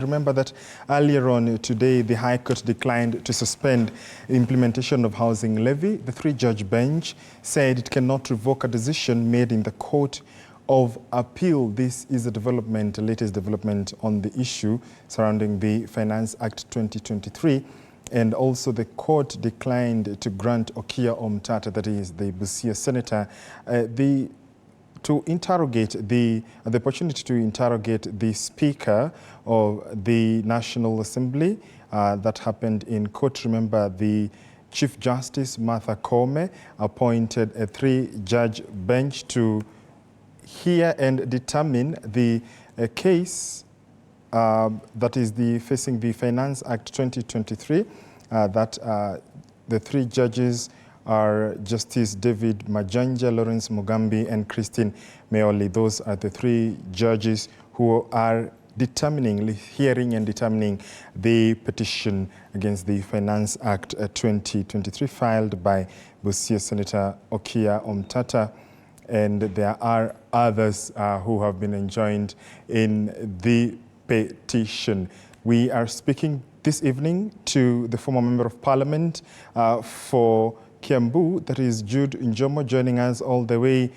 Remember that earlier on today, the High Court declined to suspend the implementation of housing levy. The three-judge bench said it cannot revoke a decision made in the Court of Appeal. This is a development, the latest development on the issue surrounding the Finance Act 2023. And also the court declined to grant Okiya Omtata, that is the Busia senator, to interrogate the opportunity to interrogate the Speaker of the National Assembly. That happened in court. Remember, the Chief Justice Martha Koome appointed a three-judge bench to hear and determine the case that is facing the Finance Act 2023. The three judges are Justice David Majanja, Lawrence Mugambi, and Christine Meoli. Those are the three judges who are hearing and determining the petition against the Finance Act 2023 filed by Busia Senator Okiya Omtata. And there are others who have been enjoined in the petition. We are speaking this evening to the former Member of Parliament for Kiambu, that is Jude Njomo, joining us all the way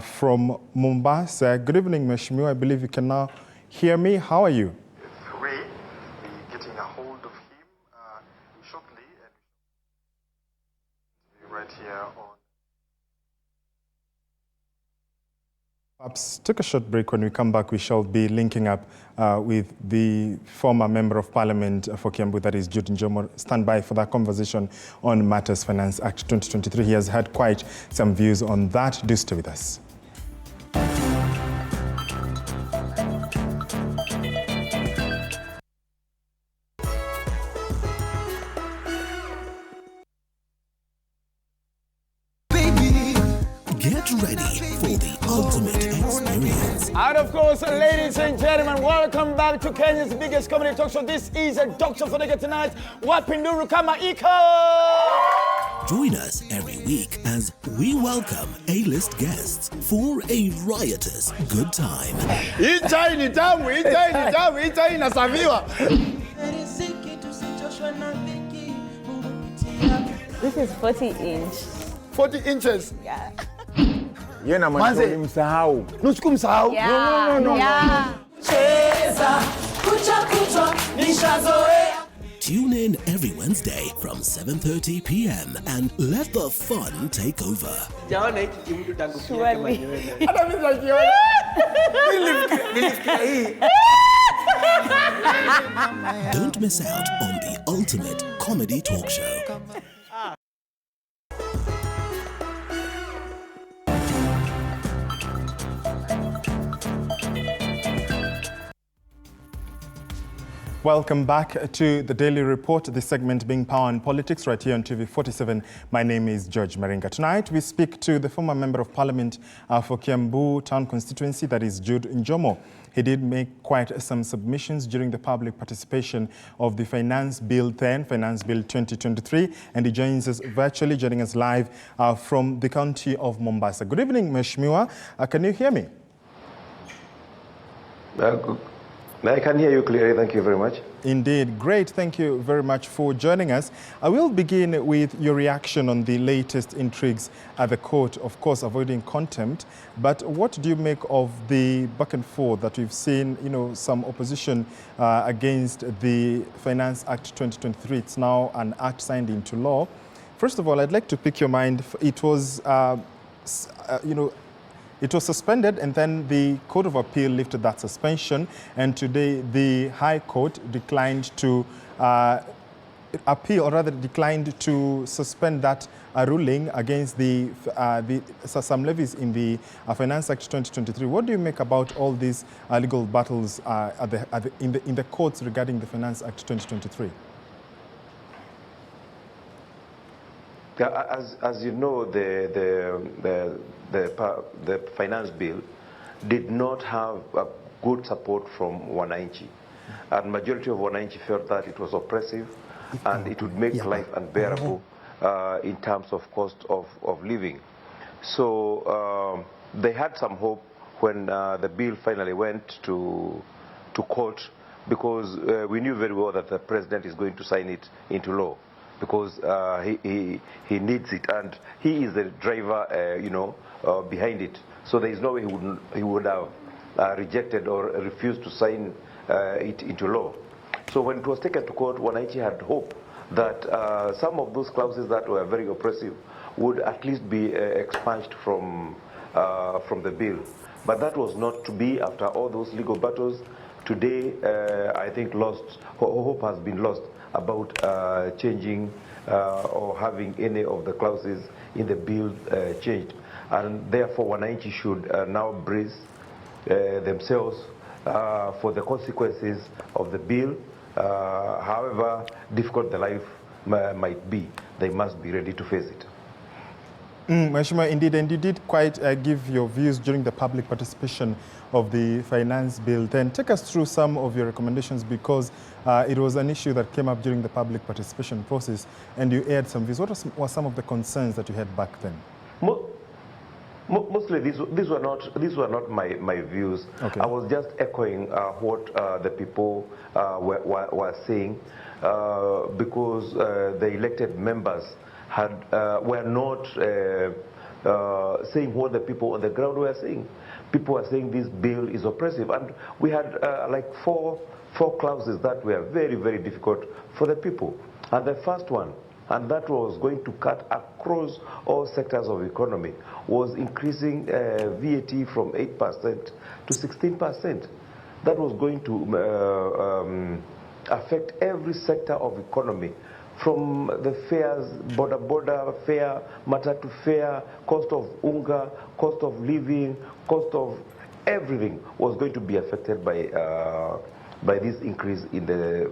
from Mombasa. Good evening, Mheshimiwa. I believe you can now hear me. How are you? We'll be getting a hold of him shortly, and right here on. Perhaps take a short break. When we come back, we shall be linking up with the former Member of Parliament for Kiambu, that is Jude Njomo. Stand by for that conversation on matters Finance Act 2023. He has had quite some views on that. Do stay with us. Get ready for the ultimate experience. And of course, ladies and gentlemen, welcome back to Kenya's biggest comedy talk show. This is a Doctor Fonega tonight. Wapinduru kama iko. Join us every week as we welcome A-list guests for a riotous good time. This is 40-inch. 40 inches. Yeah. Yena manze msahau. Nusiku msahau. No. Cheza, kucha, nishazoea. Tune in every Wednesday from 7:30 p.m. and let the fun take over. Don't miss out on the ultimate comedy talk show. Welcome back to the Daily Report, this segment being Power and Politics right here on TV 47. My name is George Maringa. Tonight we speak to the former Member of Parliament for Kiambu Town Constituency, that is Jude Njomo. He did make quite some submissions during the public participation of the Finance Bill 2023, and he joins us virtually, joining us live from the county of Mombasa. Good evening, Mheshimiwa. Can you hear me? I can hear you clearly. Thank you very much. Indeed. Great. Thank you very much for joining us. I will begin with your reaction on the latest intrigues at the court, of course, avoiding contempt. But what do you make of the back and forth that we've seen, some opposition against the Finance Act 2023? It's now an act signed into law. First of all, I'd like to pick your mind. It was, it was suspended, and then the Court of Appeal lifted that suspension, and today the High Court declined to appeal, or rather declined to suspend that ruling against some levies in the Finance Act 2023. What do you make about all these legal battles in the courts regarding the Finance Act 2023? As you know, the finance bill did not have good support from Wananchi, and majority of Wananchi felt that it was oppressive and it would make life unbearable in terms of cost of living. So they had some hope when the bill finally went to court because we knew very well that the president is going to sign it into law, because he needs it, and he is the driver, behind it. So there is no way he would have rejected or refused to sign it into law. So when it was taken to court, Wananchi had hope that some of those clauses that were very oppressive would at least be expunged from the bill. But that was not to be. After all those legal battles, today I think hope has been lost about changing or having any of the clauses in the bill changed. And therefore Wananchi should now brace themselves for the consequences of the bill. However difficult the life might be, they must be ready to face it. Mheshimiwa, indeed, and you did quite give your views during the public participation of the finance bill. Then take us through some of your recommendations, because it was an issue that came up during the public participation process, and you aired some views. What were some of the concerns that you had back then? Mostly these were not my views. Okay. I was just echoing what the people were saying, because the elected members were not saying what the people on the ground were saying. People were saying this bill is oppressive, and we had like four clauses that were very, very difficult for the people. And the first one, and that was going to cut across all sectors of economy, was increasing VAT from 8% to 16%. That was going to affect every sector of economy, from the fares, border fare, matatu fare, cost of unga, cost of living, cost of everything was going to be affected by this increase in the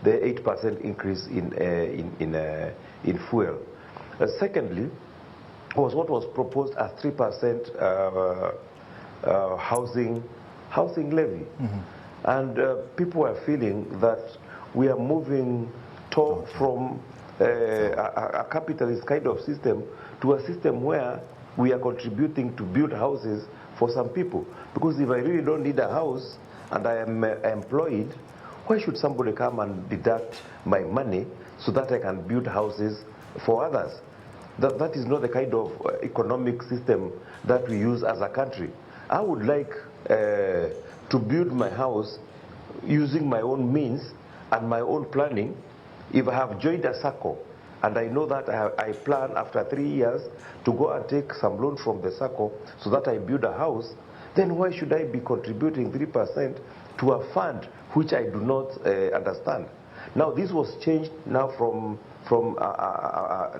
8% increase in fuel. Secondly, was what was proposed as 3% housing levy, and people were feeling that we are moving from a capitalist kind of system to a system where we are contributing to build houses for some people. Because if I really don't need a house and I am employed, why should somebody come and deduct my money so that I can build houses for others? That is not the kind of economic system that we use as a country. I would like to build my house using my own means and my own planning. If I have joined a SACCO and I know that I plan after 3 years to go and take some loan from the SACCO so that I build a house, then why should I be contributing 3% to a fund which I do not understand? Now this was changed now from a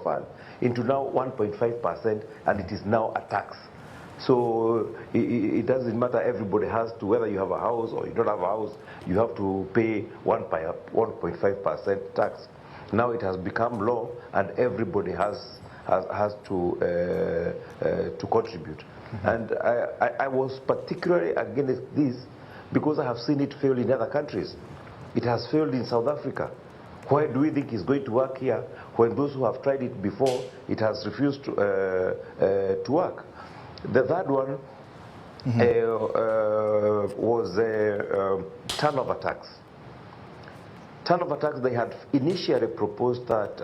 fund into now 1.5%, and it is now a tax. So it doesn't matter, everybody has to, whether you have a house or you don't have a house, you have to pay 1.5% tax. Now it has become law, and everybody has to contribute. And I was particularly against this because I have seen it fail in other countries. It has failed in South Africa. Why do we think it's going to work here when those who have tried it before, it has refused to work? The third one was turnover tax. Turnover tax, they had initially proposed that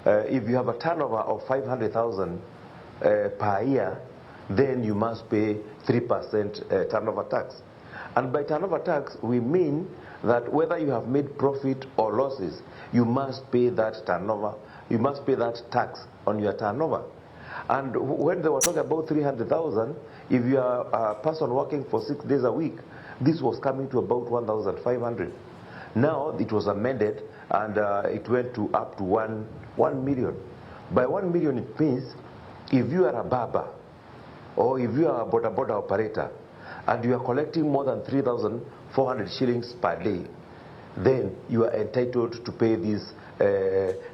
if you have a turnover of 500,000 per year, then you must pay 3% turnover tax. And by turnover tax, we mean that whether you have made profit or losses, you must pay that turnover, you must pay that tax on your turnover. And when they were talking about 300,000, if you are a person working for 6 days a week, this was coming to about 1,500. Now it was amended, and it went to up to 1 million. By 1 million, it means if you are a BAMBA, or if you are a border operator, and you are collecting more than 3,400 shillings per day, then you are entitled to pay this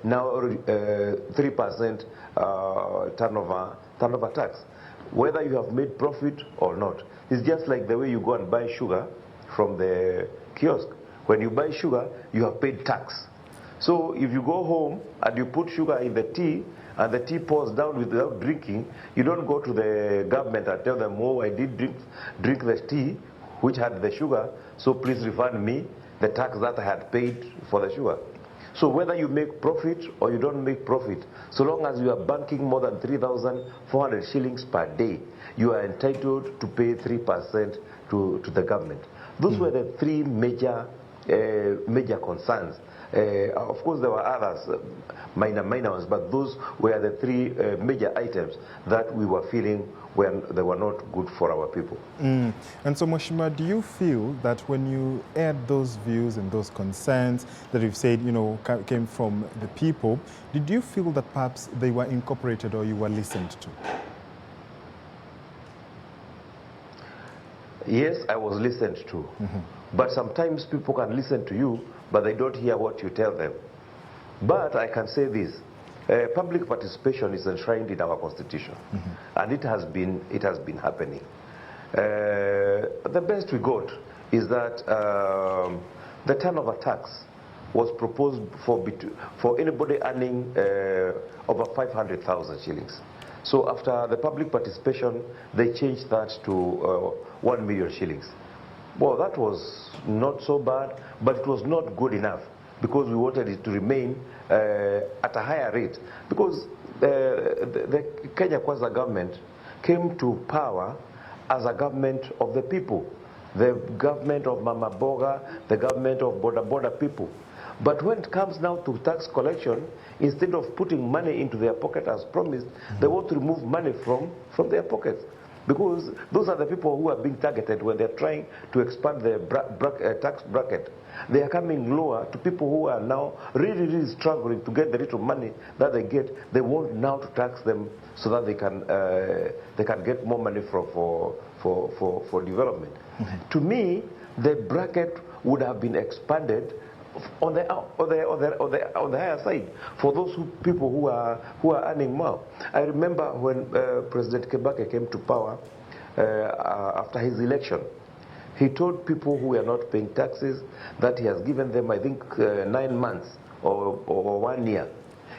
now 3% turnover tax, whether you have made profit or not. It's just like the way you go and buy sugar from the kiosk. When you buy sugar, you have paid tax. So if you go home and you put sugar in the tea, and the tea pours down without drinking, you don't go to the government and tell them, oh, I did drink the tea which had the sugar, so please refund me the tax that I had paid for the sugar. So whether you make profit or you don't make profit, so long as you are banking more than 3,400 shillings per day, you are entitled to pay 3% to the government. Those were the three major concerns. Of course, there were others, minor ones, but those were the three major items that we were feeling when they were not good for our people. And so, Mheshimiwa, do you feel that when you aired those views and those concerns that you've said, you know, came from the people, did you feel that perhaps they were incorporated or you were listened to? Yes, I was listened to. But sometimes people can listen to you, but they don't hear what you tell them. But I can say this. Public participation is enshrined in our constitution, and it has been happening. The best we got is that the turnover tax was proposed for anybody earning over 500,000 shillings. So after the public participation, they changed that to 1 million shillings. Well, that was not so bad, but it was not good enough, because we wanted it to remain at a higher rate. Because the Kenya Kwanza government came to power as a government of the people, the government of Mama Boga, the government of Boda people. But when it comes now to tax collection, instead of putting money into their pocket as promised, they want to remove money from their pockets. Because those are the people who are being targeted when they're trying to expand their tax bracket. They are coming lower to people who are now really struggling to get the little money that they get. They want now to tax them so that they can get more money for development. To me, the bracket would have been expanded on the higher side for those people who are earning more. I remember when President Kibaki came to power after his election, he told people who were not paying taxes that he has given them, I think, 9 months or 1 year.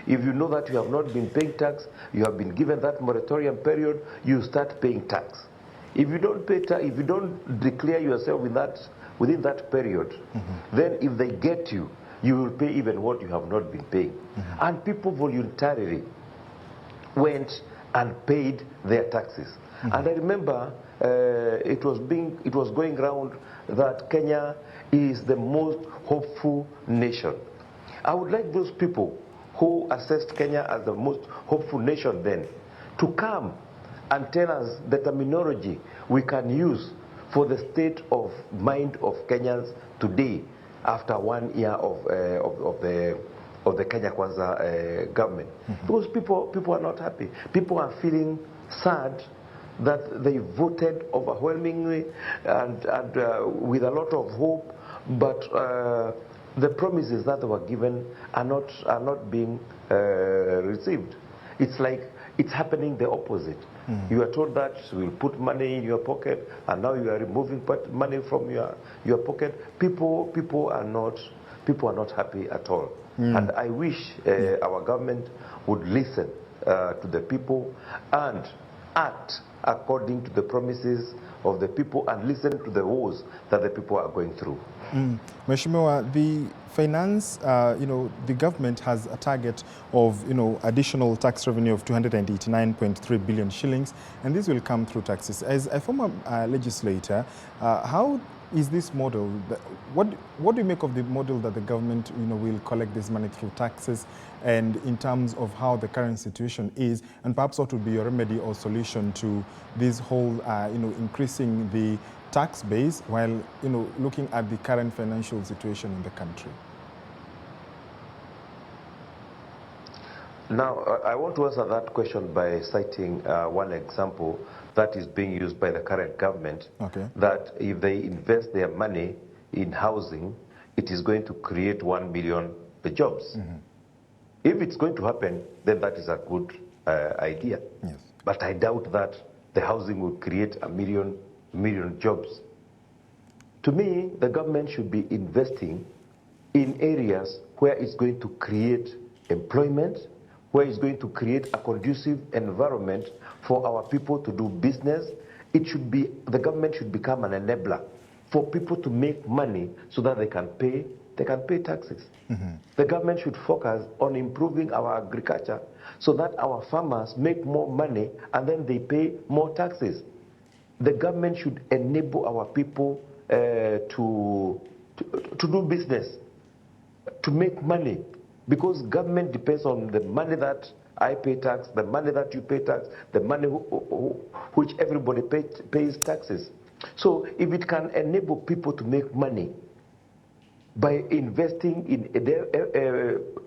If you know that you have not been paying tax, you have been given that moratorium period, you start paying tax. If you don't pay tax, if you don't declare yourself within that period, then if they get you, you will pay even what you have not been paying. And people voluntarily went and paid their taxes. And I remember it was going around that Kenya is the most hopeful nation. I would like those people who assessed Kenya as the most hopeful nation then to come and tell us the terminology we can use for the state of mind of Kenyans today, after 1 year of the Kenya Kwanza government. Because people are not happy. People are feeling sad that they voted overwhelmingly and with a lot of hope, but the promises that were given are not being received. It's like it's happening the opposite. You are told that we'll put money in your pocket, and now you are removing money from your pocket. People are not happy at all. And I wish our government would listen to the people and act according to the promises of the people and listen to the woes that the people are going through. Mheshimiwa, the finance, the government has a target of, additional tax revenue of 289.3 billion shillings, and this will come through taxes. As a former legislator, how is this model? What do you make of the model that the government, will collect this money through taxes, and in terms of how the current situation is, and perhaps what would be your remedy or solution to this whole, increasing the tax base while, looking at the current financial situation in the country? Now, I want to answer that question by citing one example that is being used by the current government, that if they invest their money in housing, it is going to create 1 million jobs. If it's going to happen, then that is a good idea. Yes. But I doubt that the housing will create a million jobs. To me, the government should be investing in areas where it's going to create employment, where it's going to create a conducive environment for our people to do business. The government should become an enabler for people to make money so that they can pay taxes. The government should focus on improving our agriculture so that our farmers make more money and then they pay more taxes. The government should enable our people to do business, to make money, because government depends on the money that I pay tax, the money that you pay tax, the money which everybody pays taxes. So if it can enable people to make money by investing in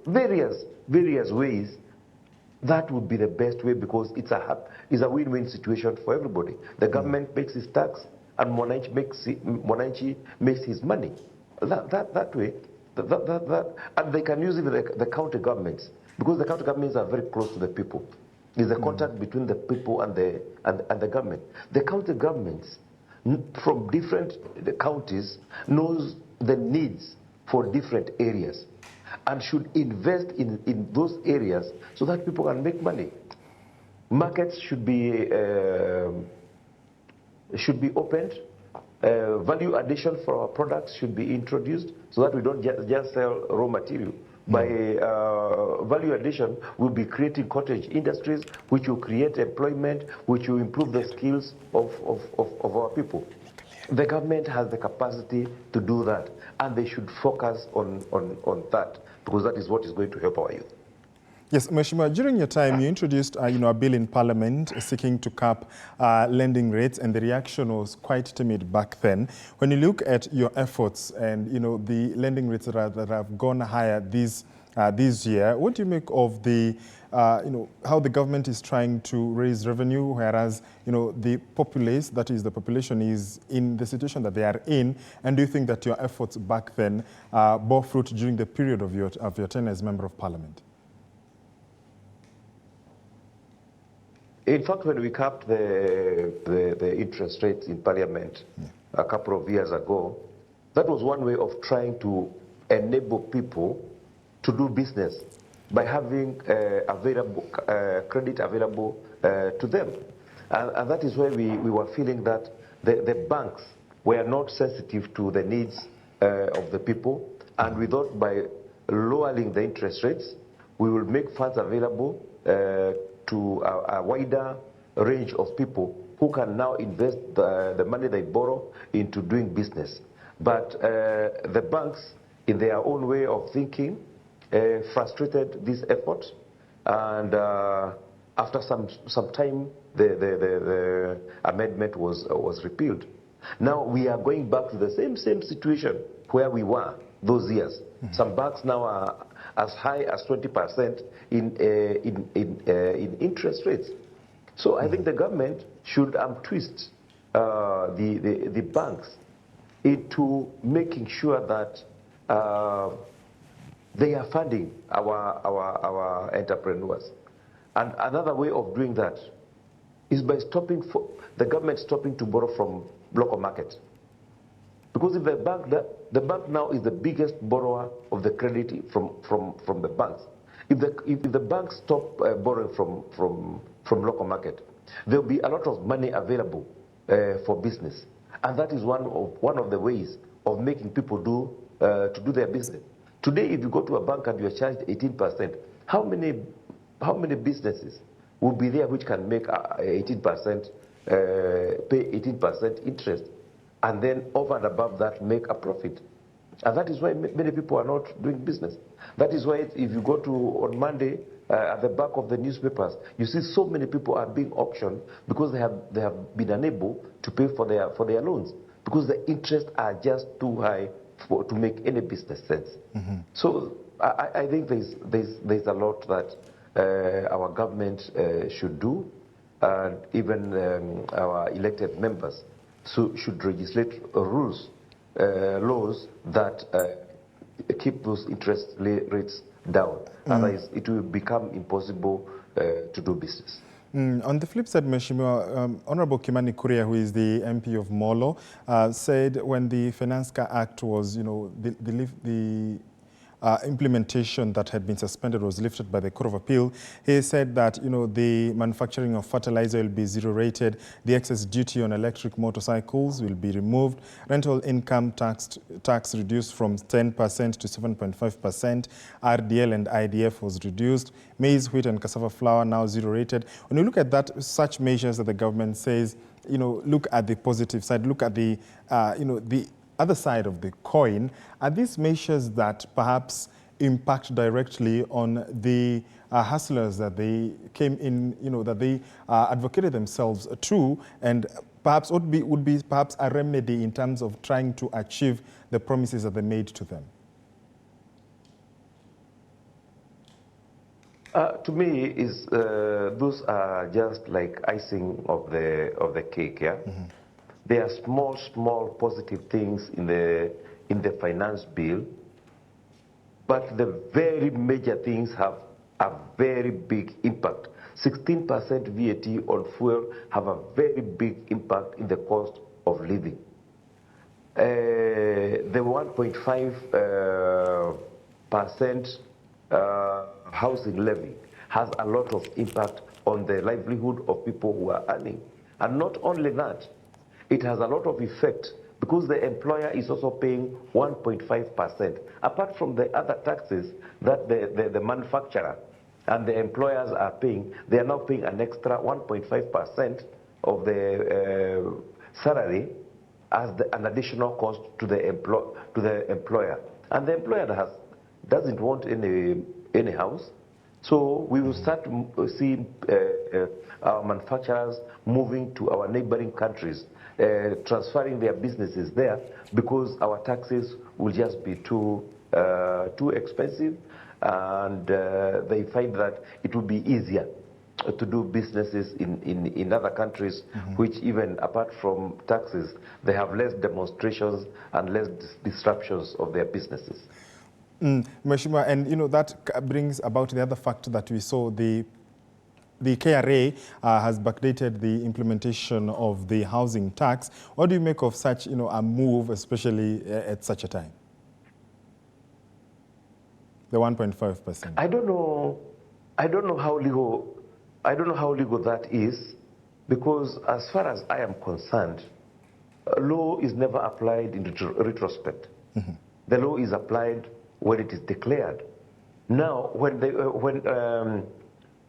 various ways, that would be the best way, because it's a win-win situation for everybody. The government makes his tax, and Mwananchi makes his money. That way, and they can use it with the county governments, because the county governments are very close to the people. There's a contact between the people and the government. The county governments from different counties knows the needs for different areas and should invest in those areas so that people can make money. Markets should be opened. Value addition for our products should be introduced so that we don't just sell raw material. By value addition, we'll be creating cottage industries, which will create employment, which will improve the skills of our people. The government has the capacity to do that, and they should focus on that, because that is what is going to help our youth. Yes, Mheshimiwa, during your time, you introduced a bill in Parliament seeking to cap lending rates, and the reaction was quite timid back then. When you look at your efforts and the lending rates that have gone higher this year, what do you make of the how the government is trying to raise revenue, whereas the populace, that is the population, is in the situation that they are in? And do you think that your efforts back then bore fruit during the period of your tenure as Member of Parliament? In fact, when we capped the interest rates in Parliament a couple of years ago, that was one way of trying to enable people to do business by having credit available to them. And that is why we were feeling that the banks were not sensitive to the needs of the people, and we thought by lowering the interest rates, we will make funds available to a wider range of people who can now invest the money they borrow into doing business. But the banks, in their own way of thinking, frustrated this effort, and after some time, the amendment was repealed. Now we are going back to the same situation where we were those years. Some banks now are as high as 20% in interest rates. So I think the government should twist the banks into making sure that they are funding our entrepreneurs. And another way of doing that is by the government stopping to borrow from local market. Because if the bank now is the biggest borrower of the credit from the banks. If the banks stop borrowing from local market, there will be a lot of money available for business, and that is one of the ways of making people to do their business. Today, if you go to a bank and you are charged 18%, how many businesses will be there which can make 18%, pay 18% interest, and then over and above that make a profit? And that is why many people are not doing business. That is why if you go on Monday, at the back of the newspapers, you see so many people are being auctioned because they have been unable to pay for their loans, because the interests are just too high to make any business sense. So I think there's a lot that our government should do, and even our elected members should legislate rules, laws that keep those interest rates down. Otherwise, it will become impossible to do business. On the flip side, Mheshimiwa, Honorable Kimani Kuria, who is the MP of Molo, said when the Finance Act was, the implementation that had been suspended was lifted by the Court of Appeal. He said that, the manufacturing of fertilizer will be zero rated, the excess duty on electric motorcycles will be removed, rental income tax reduced from 10% to 7.5%, RDL and IDF was reduced, maize, wheat and cassava flour now zero rated. When you look at that, such measures that the government says, look at the positive side, look at the, the other side of the coin, are these measures that perhaps impact directly on the hustlers that they came in, that they advocated themselves to, and perhaps would be perhaps a remedy in terms of trying to achieve the promises that they made to them? To me, those are just like icing of the cake. Yeah, there are small positive things in the finance bill, but the very major things have a very big impact. 16% VAT on fuel have a very big impact in the cost of living. The 1.5% housing levy has a lot of impact on the livelihood of people who are earning. And not only that, it has a lot of effect because the employer is also paying 1.5%. Apart from the other taxes that the manufacturer and the employers are paying, they are now paying an extra 1.5% of the salary as an additional cost to the employer. And the employer doesn't want any house. So we will start seeing our manufacturers moving to our neighboring countries, transferring their businesses there because our taxes will just be too expensive, and they find that it will be easier to do businesses in other countries, which even apart from taxes, they have less demonstrations and less disruptions of their businesses. Mheshimiwa, and that brings about the other fact that we saw the KRA has backdated the implementation of the housing tax. What do you make of such, a move, especially at such a time? The 1.5%. I don't know how legal that is, because as far as I am concerned, law is never applied in retrospect. The law is applied when it is declared. Now, when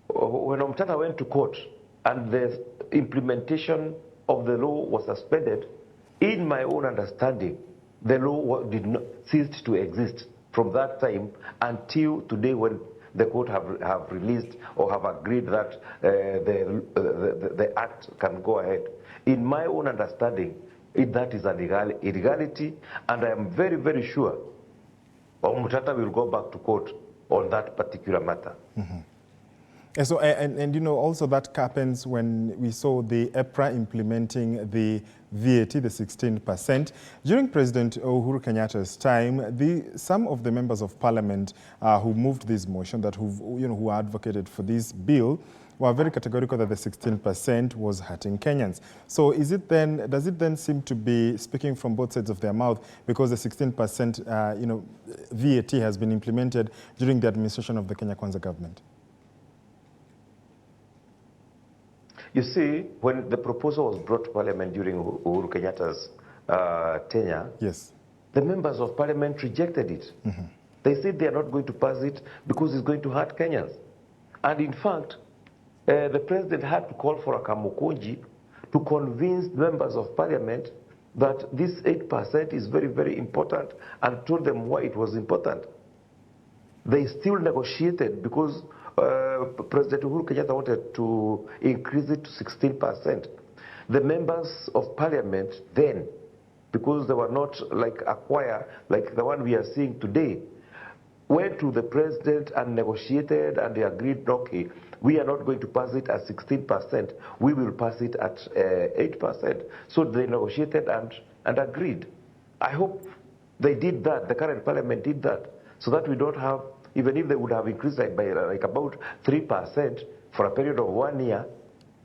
Omtata went to court and the implementation of the law was suspended, in my own understanding, the law did not cease to exist from that time until today, when the court have released or have agreed that the act can go ahead. In my own understanding, that is an illegality, and I am very, very sure Omtata will go back to court on that particular matter. And so, also that happens when we saw the EPRA implementing the VAT, the 16%. During President Uhuru Kenyatta's time, some of the members of parliament who moved this motion, who advocated for this bill, were very categorical that the 16% was hurting Kenyans. So does it then seem to be speaking from both sides of their mouth, because the 16% VAT has been implemented during the administration of the Kenya Kwanza government? You see, when the proposal was brought to Parliament during Uhuru Kenyatta's tenure, yes, the members of Parliament rejected it. They said they are not going to pass it because it's going to hurt Kenyans. And in fact, the president had to call for a kamukunji to convince members of Parliament that this 8% is very, very important, and told them why it was important. They still negotiated because President Uhuru Kenyatta wanted to increase it to 16%. The members of Parliament then, because they were not like a choir like the one we are seeing today, went to the president and negotiated, and they agreed, okay, we are not going to pass it at 16%, we will pass it at 8%. So they negotiated and agreed. I hope they did that, the current Parliament did that, so that we don't have, even if they would have increased it by like about 3% for a period of 1 year,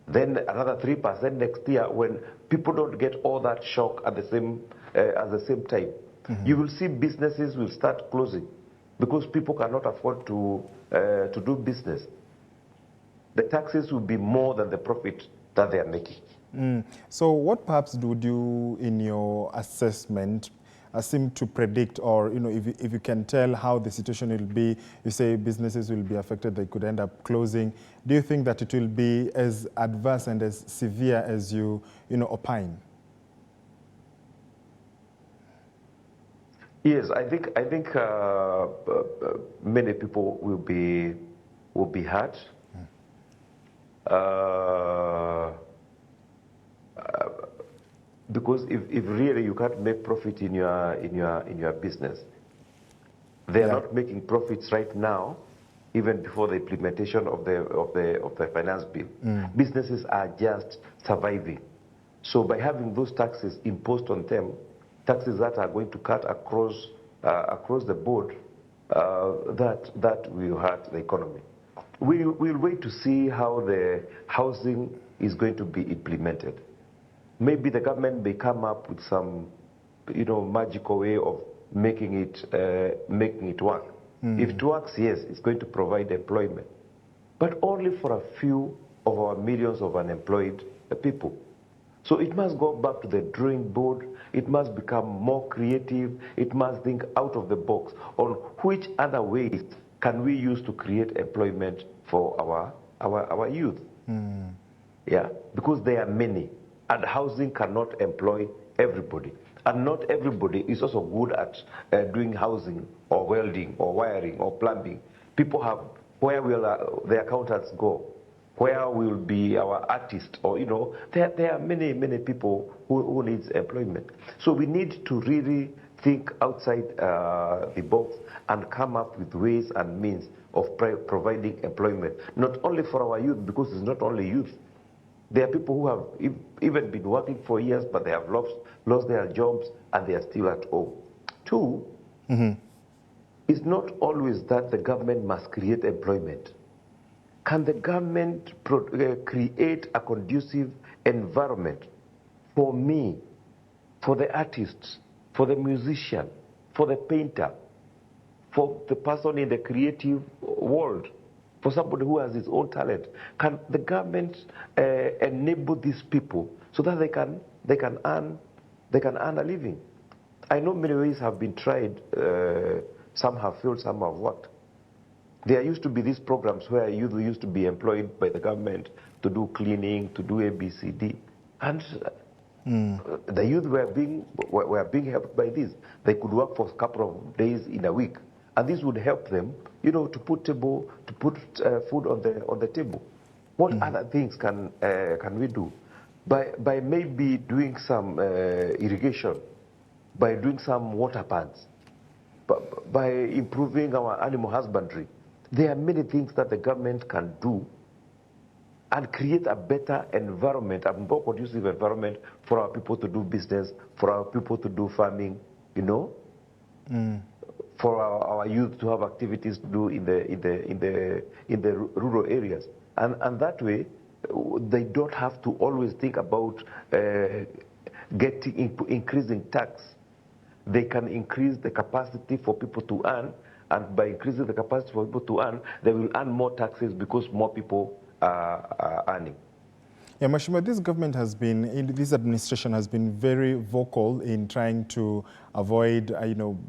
then another 3% next year, when people don't get all that shock at the same time. You will see businesses will start closing because people cannot afford to do business. The taxes will be more than the profit that they are making. So what perhaps would you, in your assessment, seem to predict, or if you can tell how the situation will be? You say businesses will be affected, they could end up closing. Do you think that it will be as adverse and as severe as you opine? Yes, I think many people will be hurt. Because if really you can't make profit in your business, they are not making profits right now, even before the implementation of the finance bill. Businesses are just surviving. So by having those taxes imposed on them, taxes that are going to cut across the board, that will hurt the economy. We'll wait to see how the housing is going to be implemented. Maybe the government may come up with some, magical way of making it work. If it works, yes, it's going to provide employment, but only for a few of our millions of unemployed people. So it must go back to the drawing board. It must become more creative. It must think out of the box on which other ways can we use to create employment for our youth. Yeah, because there are many, and housing cannot employ everybody, and not everybody is also good at doing housing or welding or wiring or plumbing. People have, where will the accountants go? Where will be our artists? Or there are many people who needs employment. So we need to really think outside the box and come up with ways and means of providing employment, not only for our youth, because it's not only youth. There are people who have even been working for years, but they have lost their jobs and they are still at home. Two, it's not always that the government must create employment. Can the government create a conducive environment for me, for the artists, for the musician, for the painter, for the person in the creative world, for somebody who has his own talent? Can the government enable these people so that they can earn a living? I know many ways have been tried. Some have failed, some have worked. There used to be these programs where youth used to be employed by the government to do cleaning, to do ABCD, and the youth were being helped by this. They could work for a couple of days in a week, and this would help them, to put food on the table. What other things can we do? By maybe doing some irrigation, by doing some water plants, by improving our animal husbandry. There are many things that the government can do and create a better environment, a more conducive environment for our people to do business, for our people to do farming, for our youth to have activities to do in the rural areas, and that way they don't have to always think about increasing tax. They can increase the capacity for people to earn, and by increasing the capacity for people to earn, they will earn more taxes because more people are earning. Yeah, Mheshimiwa, this administration has been very vocal in trying to avoid,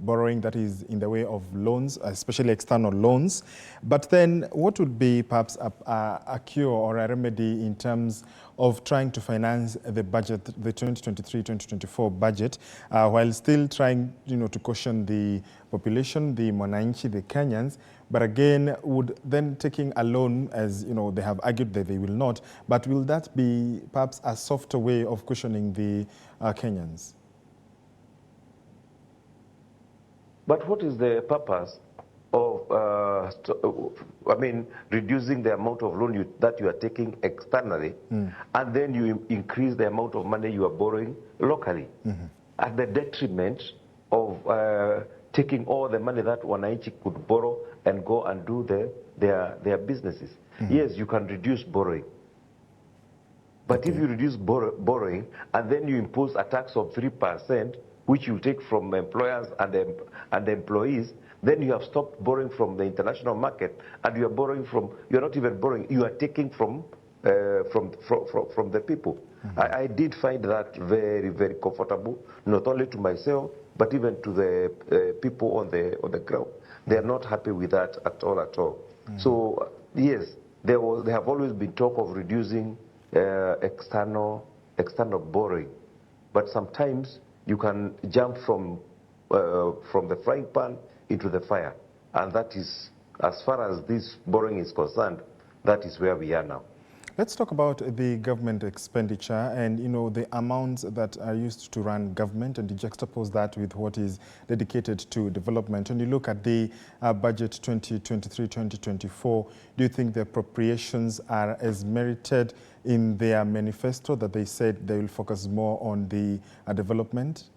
borrowing that is in the way of loans, especially external loans. But then what would be perhaps a cure or a remedy in terms of trying to finance the budget, the 2023-2024 budget, while still trying, to caution the population, the Mwananchi, the Kenyans, but again, would then taking a loan, as they have argued that they will not, but will that be perhaps a softer way of cushioning the Kenyans? But what is the purpose of, reducing the amount of loan that you are taking externally, and then you increase the amount of money you are borrowing locally, at the detriment of taking all the money that Wananchi could borrow and go and do their businesses? Yes, you can reduce borrowing. But if you reduce borrowing and then you impose a tax of 3%, which you take from employers and employees, then you have stopped borrowing from the international market, and you are borrowing from, you are not even borrowing, you are taking from the people. I did find that very, very comfortable, not only to myself, but even to the people on the ground. They are not happy with that at all. So yes, there have always been talk of reducing external borrowing, but sometimes you can jump from the frying pan into the fire, and that is, as far as this borrowing is concerned, that is where we are now. Let's talk about the government expenditure and, the amounts that are used to run government, and you juxtapose that with what is dedicated to development. When you look at the budget 2023-2024, do you think the appropriations are as merited in their manifesto that they said they will focus more on the development?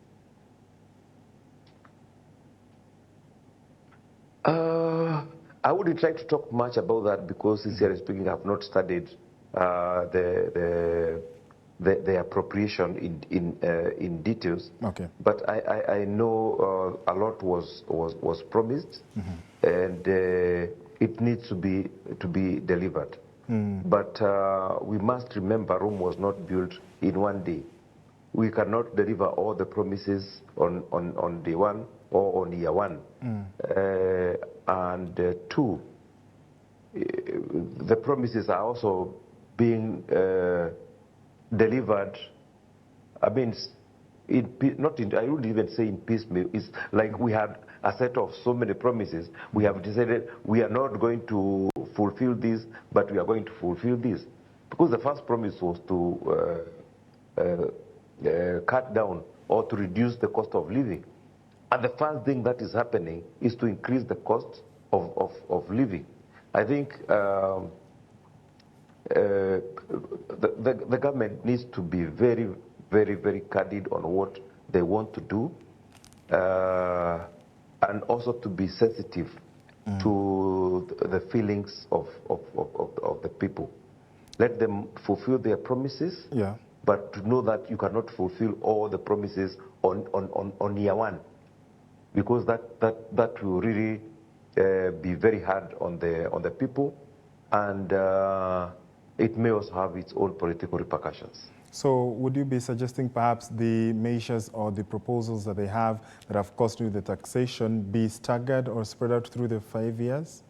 I wouldn't like to talk much about that because, sincerely speaking, I have not studied the appropriation in details. Okay. But I know a lot was promised, and it needs to be delivered. But we must remember, Rome was not built in one day. We cannot deliver all the promises on day one or on year one. And two, the promises are also being delivered. I mean, I wouldn't even say in piecemeal. It's like we had a set of so many promises. We have decided we are not going to fulfill this, but we are going to fulfill this. Because the first promise was to cut down or to reduce the cost of living. And the first thing that is happening is to increase the cost of living. I think the government needs to be very, very, very candid on what they want to do, and also to be sensitive to the feelings of the people. Let them fulfill their promises, but to know that you cannot fulfill all the promises on year one, because that will really be very hard on the people, and it may also have its own political repercussions. So would you be suggesting perhaps the measures or the proposals that they have that have cost you the taxation be staggered or spread out through the 5 years?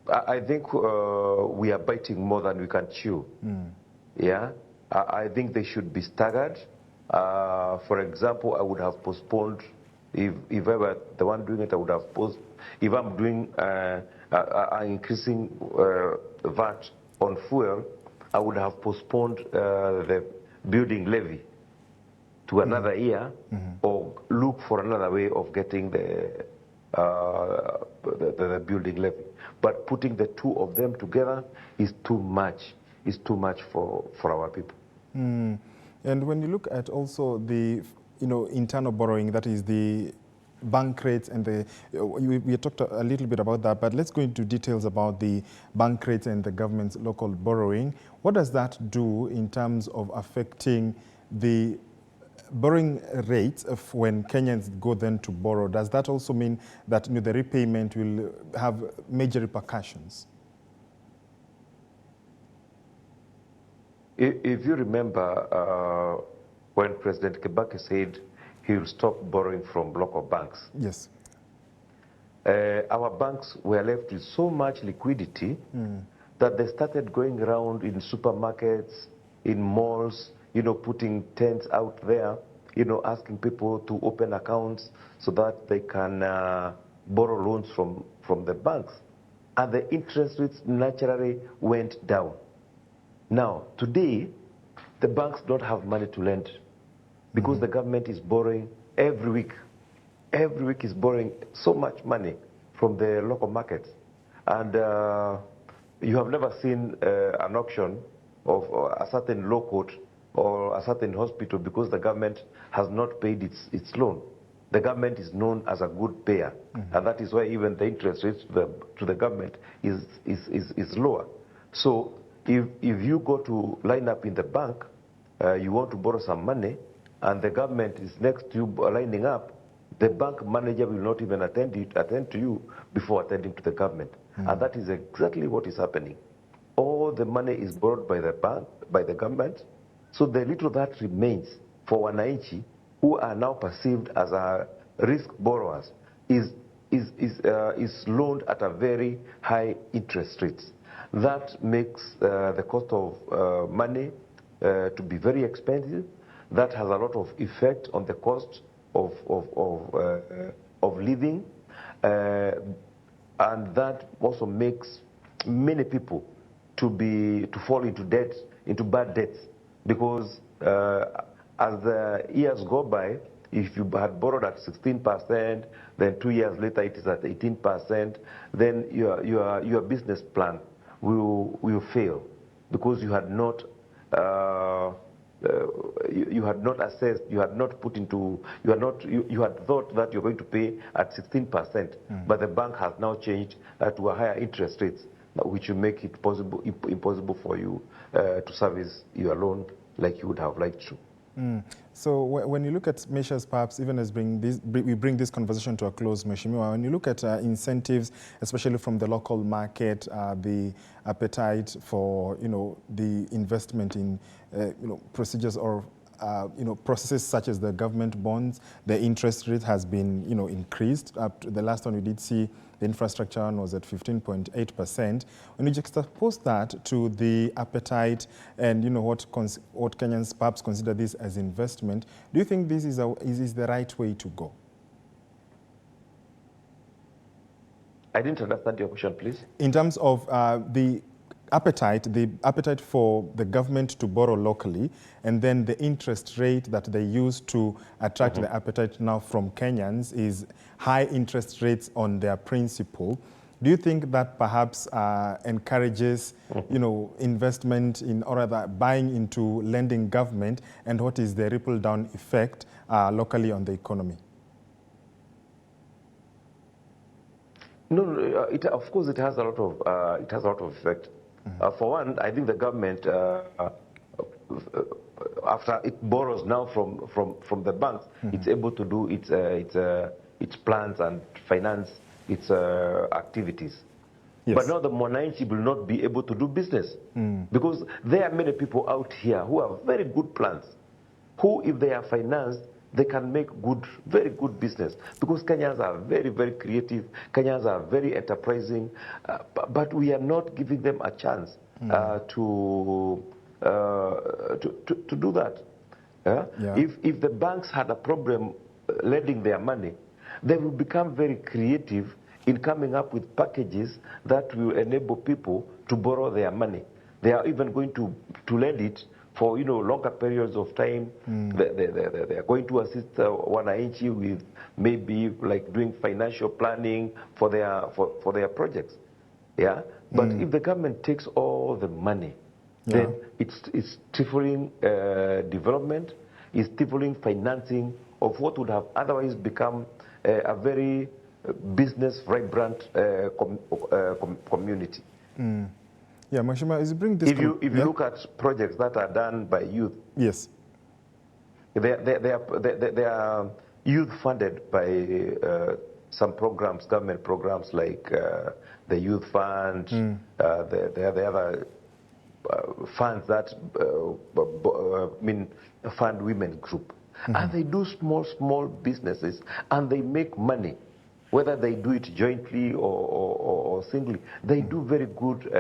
I think we are biting more than we can chew. Yeah, I think they should be staggered. For example, I would have postponed, if I were the one doing it, I would have postponed. If I'm doing increasing VAT on fuel, I would have postponed the building levy to another year, or look for another way of getting the building levy. But putting the two of them together is too much. It's too much for our people. And when you look at also the internal borrowing, that is the bank rates and we talked a little bit about that, but let's go into details about the bank rates and the government's local borrowing. What does that do in terms of affecting the borrowing rates of when Kenyans go then to borrow? Does that also mean that the repayment will have major repercussions? If you remember, when President Kibaki said he will stop borrowing from local banks. Yes. Our banks were left with so much liquidity that they started going around in supermarkets, in malls, putting tents out there, asking people to open accounts so that they can borrow loans from the banks. And the interest rates naturally went down. Now, today, the banks don't have money to lend because the government is borrowing every week. Every week is borrowing so much money from the local markets. And you have never seen an auction of a certain law court or a certain hospital because the government has not paid its loan. The government is known as a good payer, and that is why even the interest rates to the government is lower. So if you go to line up in the bank, you want to borrow some money, and the government is next to you lining up, the bank manager will not even attend to you before attending to the government. And that is exactly what is happening. All the money is borrowed by the bank, by the government, so the little that remains for wananchi, who are now perceived as risk borrowers, is loaned at a very high interest rates. That makes the cost of money to be very expensive. That has a lot of effect on the cost of living, and that also makes many people to fall into debt, into bad debts, because as the years go by, if you had borrowed at 16%, then 2 years later it is at 18%, then your business plan will fail, because you had not you had not assessed, you had not put into, you had thought that you're going to pay at 16%, but the bank has now changed to a higher interest rates, which will make it impossible for you to service your loan like you would have liked to. So when you look at measures, perhaps even as we bring this conversation to a close, Mheshimiwa, when you look at incentives, especially from the local market, the appetite for, the investment in, procedures or, processes such as the government bonds, the interest rate has been, increased. Up to the last one we did see, the infrastructure one was at 15.8%. When you juxtapose that to the appetite and, what Kenyans perhaps consider this as investment, do you think this is the right way to go? I didn't understand your question, please. In terms of the appetite for the government to borrow locally, and then the interest rate that they use to attract the appetite now from Kenyans is high interest rates on their principal. Do you think that perhaps encourages, investment in, or rather buying into lending government, and what is the ripple down effect locally on the economy? No, of course it has a lot of effect. For one, I think the government, after it borrows now from the banks, it's able to do its plans and finance its activities. Yes. But now the mwananchi will not be able to do business, because there are many people out here who have very good plans, who, if they are financed, they can make very good business, because Kenyans are very, very creative. Kenyans are very enterprising, but we are not giving them a chance to do that. Yeah? If the banks had a problem lending their money, they will become very creative in coming up with packages that will enable people to borrow their money. They are even going to lend it for longer periods of time. They are going to assist wananchi with maybe like doing financial planning for their projects. Yeah, but if the government takes all the money, then it's stifling development, it's stifling financing of what would have otherwise become a very business vibrant community. Yeah, Mheshimiwa, as you bring this... If you look at projects that are done by youth, yes, they are youth funded by some programs, government programs like the Youth Fund, the other funds that fund women group. And they do small businesses, and they make money. Whether they do it jointly or singly, they do very good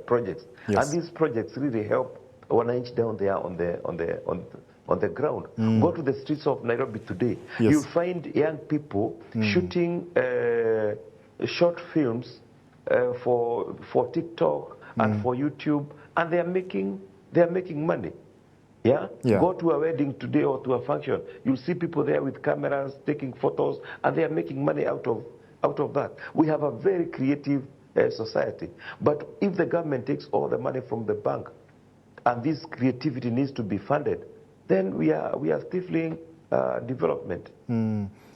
projects. Yes. And these projects really help wananchi down there on the ground. Go to the streets of Nairobi today. Yes. You'll find young people shooting short films for TikTok and for YouTube, and they are making money. Yeah? Go to a wedding today or to a function, you'll see people there with cameras taking photos, and they are making money out of that. We have a very creative society. But if the government takes all the money from the bank, and this creativity needs to be funded, then we are stifling development.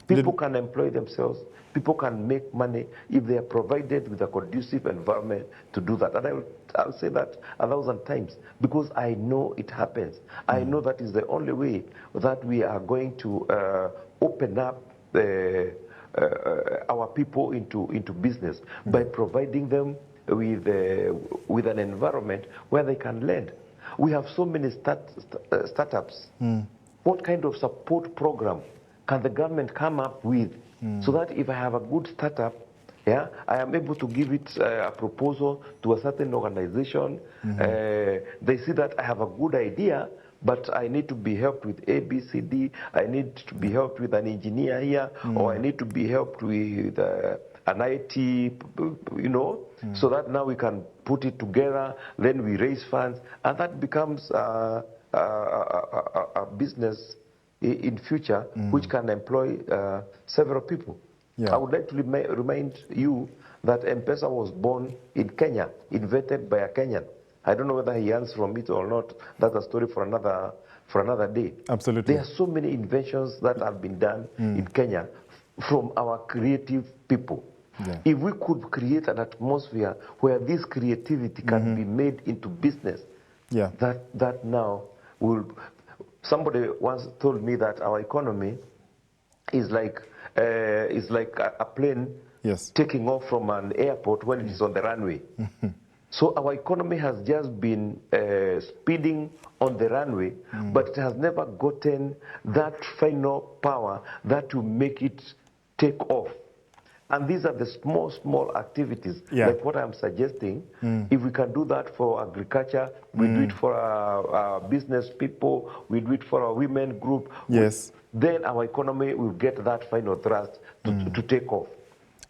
People can employ themselves. People can make money if they are provided with a conducive environment to do that. And I'll say that 1,000 times because I know it happens. I know that is the only way that we are going to open up our people into business by providing them with an environment where they can lend. We have so many startups. What kind of support program can the government come up with so that if I have a good startup, I am able to give it a proposal to a certain organization. They see that I have a good idea, but I need to be helped with A, B, C, D. I need to be helped with an engineer here, or I need to be helped with an IT, you know, so that now we can put it together, then we raise funds, and that becomes a business in future which can employ several people. I would like to remind you that M-Pesa was born in Kenya, invented by a Kenyan. I don't know whether he earns from it or not. That's a story for another day. Absolutely. There are so many inventions that have been done in Kenya from our creative people. If we could create an atmosphere where this creativity can be made into business, that now will... Somebody once told me that our economy is like a plane taking off from an airport when it is on the runway. So our economy has just been speeding on the runway, but it has never gotten that final power that will make it take off. And these are the small activities, like what I'm suggesting. If we can do that for agriculture, we do it for our business people, we do it for our women group, then our economy will get that final thrust to take off.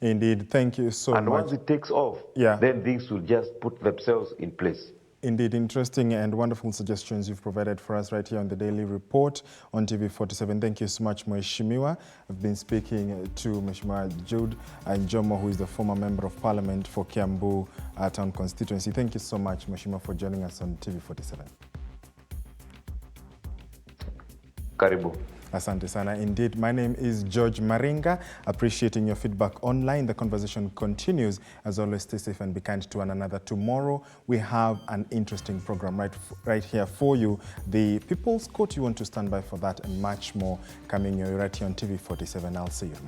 Indeed, thank you so much. And once it takes off, then things will just put themselves in place. Indeed, interesting and wonderful suggestions you've provided for us right here on the Daily Report on TV47. Thank you so much, Mheshimiwa. I've been speaking to Mheshimiwa Jude Njomo, who is the former Member of Parliament for Kiambu Town Constituency. Thank you so much, Mheshimiwa, for joining us on TV47. Karibu. Asante sana. Indeed, my name is George Maringa. Appreciating your feedback online. The conversation continues. As always, stay safe and be kind to one another. Tomorrow, we have an interesting program right here for you. The People's Court, you want to stand by for that and much more coming your way right here on TV47. I'll see you.